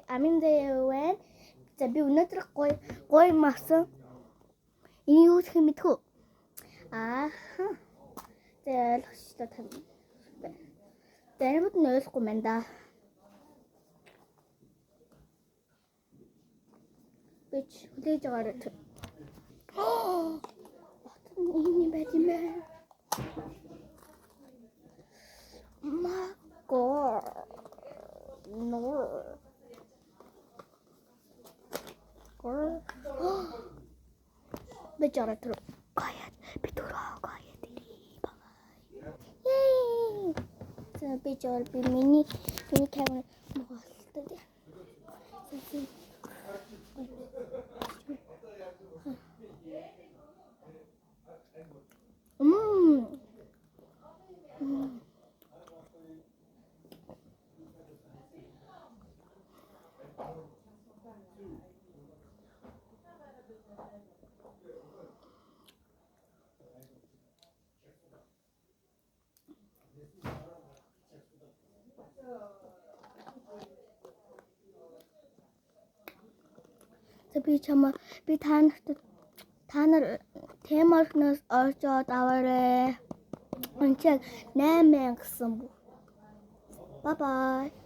аминдээ. За би өнөөдөр гой масан. Энийг юу гэх юм мэдхүү? Тэгэл хөштэй тань. Тэрмэд нь ойлгохгүй мэн да. Бич хүлээж байгаарай. Ini badi me. My God. No. Becara terus. Quiet. Betul quiet diri. Bye. Yay. Saya becara mini camera. Mahal tadi. Би та нар теморноос оржоод аваарэ. Онцог 8 гэсэн. Bye bye.